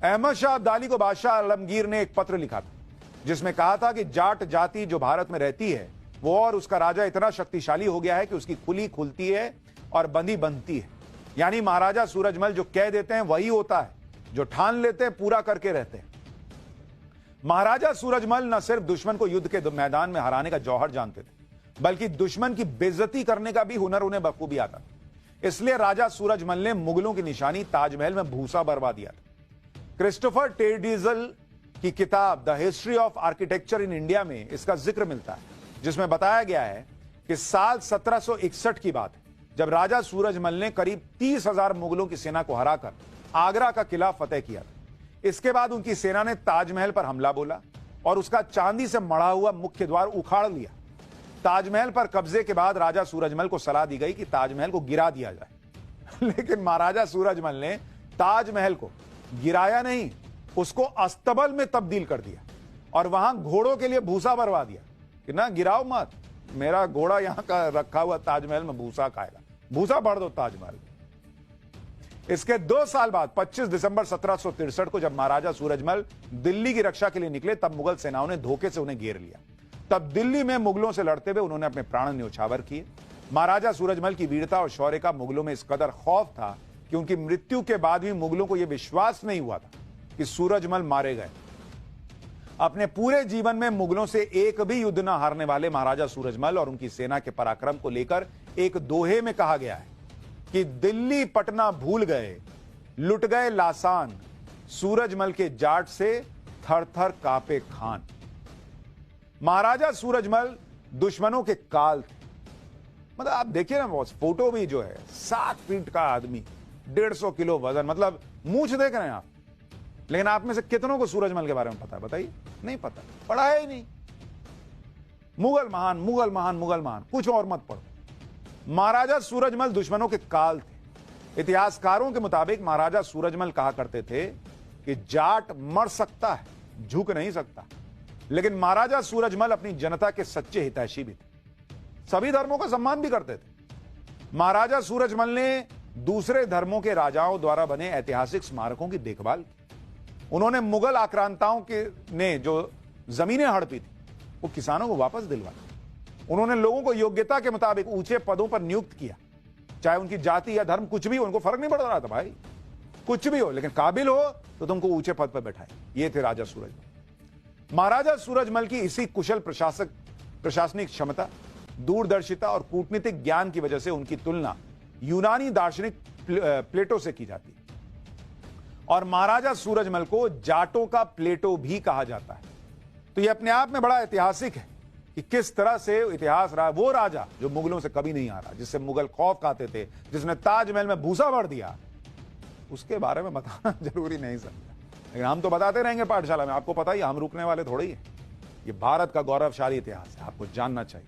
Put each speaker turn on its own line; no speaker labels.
अहमद शाह अब्दाली को बादशाह आलमगीर ने एक पत्र लिखा था जिसमें कहा था कि जाट जाति जो भारत में रहती है वो और उसका राजा इतना शक्तिशाली हो गया है कि उसकी खुली खुलती है और बंदी बनती है। यानी महाराजा सूरजमल जो कह देते हैं वही होता है, जो ठान लेते हैं पूरा करके रहते हैं। महाराजा सूरजमल न सिर्फ दुश्मन को युद्ध के मैदान में हराने का जौहर जानते थे, बल्कि दुश्मन की बेइज्जती करने का भी हुनर उन्हें बखूबी आता था। इसलिए राजा सूरजमल ने मुगलों की निशानी ताजमहल में भूसा बरवा दिया था। क्रिस्टोफर टेडीजल की किताब the history of architecture in India में इसका जिक्र मिलता है, जिसमें बताया गया है कि साल 1761 की बात है जब राजा सूरजमल ने करीब 30,000 मुगलों की सेना को हराकर आगरा का किला फतेह किया था। इसके बाद उनकी सेना ने ताजमहल पर हमला बोला और उसका चांदी से मढ़ा हुआ मुख्य द्वार उखाड़ लिया। ताजमहल पर कब्जे के बाद राजा सूरजमल को सलाह दी गई कि ताजमहल को गिरा दिया जाए लेकिन महाराजा सूरजमल ने ताजमहल को गिराया नहीं, उसको अस्तबल में तब्दील कर दिया और वहां घोड़ों के लिए भूसा भरवा दिया कि ना गिराओ मत, मेरा घोड़ा यहां का रखा हुआ ताजमहल में भूसा खाएगा, भूसा भर दो ताजमहल। इसके 2 साल बाद 25 दिसंबर 1763 को जब महाराजा सूरजमल दिल्ली की रक्षा के लिए निकले तब मुगल सेनाओं ने धोखे से उन्हें घेर लिया। तब दिल्ली में मुगलों से लड़ते हुए उन्होंने अपने प्राण न्योछावर किए। महाराजा सूरजमल की वीरता और शौर्य का मुगलों में इस कदर खौफ था कि उनकी मृत्यु के बाद भी मुगलों को यह विश्वास नहीं हुआ था कि सूरजमल मारे गए। अपने पूरे जीवन में मुगलों से एक भी युद्ध न हारने वाले महाराजा सूरजमल और उनकी सेना के पराक्रम को लेकर एक दोहे में कहा गया है कि दिल्ली पटना भूल गए, लुट गए लासान, सूरजमल के जाट से थर थर कांपे खान। महाराजा सूरजमल दुश्मनों के काल थे। मतलब आप देखिए ना बॉस, फोटो भी जो है 7 फीट का आदमी, 150 किलो वजन, मतलब मूंछ देख रहे हैं आप। लेकिन आप में से कितनों को सूरजमल के बारे में पता है? बताइए, नहीं पता, पढ़ा है ही नहीं। मुगल महान, मुगल महान, मुगल महान, कुछ और मत पढ़ो। महाराजा सूरजमल दुश्मनों के काल थे। इतिहासकारों के मुताबिक महाराजा सूरजमल कहा करते थे कि जाट मर सकता है, झुक नहीं सकता। लेकिन महाराजा सूरजमल अपनी जनता के सच्चे हितैषी भी थे, सभी धर्मों का सम्मान भी करते थे। महाराजा सूरजमल ने दूसरे धर्मों के राजाओं द्वारा बने ऐतिहासिक स्मारकों की देखभाल की। उन्होंने मुगल आक्रांताओं के ने जो जमीनें हड़पी थी वो किसानों को वापस दिलवाई। उन्होंने लोगों को योग्यता के मुताबिक ऊंचे पदों पर नियुक्त किया, चाहे उनकी जाति या धर्म कुछ भी हो, उनको फर्क नहीं पड़ रहा था भाई, कुछ भी हो, लेकिन काबिल हो तो तुमको ऊंचे पद पर बैठाए। ये थे राजा सूरजमल। महाराजा सूरजमल की इसी कुशल प्रशासनिक क्षमता, दूरदर्शिता और कूटनीतिक ज्ञान की वजह से उनकी तुलना यूनानी दार्शनिक प्लेटो से की जाती है और महाराजा सूरजमल को जाटों का प्लेटो भी कहा जाता है। तो यह अपने आप में बड़ा ऐतिहासिक है कि किस तरह से इतिहास रहा। वो राजा जो मुगलों से कभी नहीं हारा, जिससे मुगल खौफ खाते थे, जिसने ताजमहल में भूसा भर दिया, उसके बारे में बताना जरूरी नहीं समझा, लेकिन हम तो बताते रहेंगे पाठशाला में। आपको पता ही, हम रुकने वाले थोड़े ही हैं। ये भारत का गौरवशाली इतिहास है, आपको जानना चाहिए।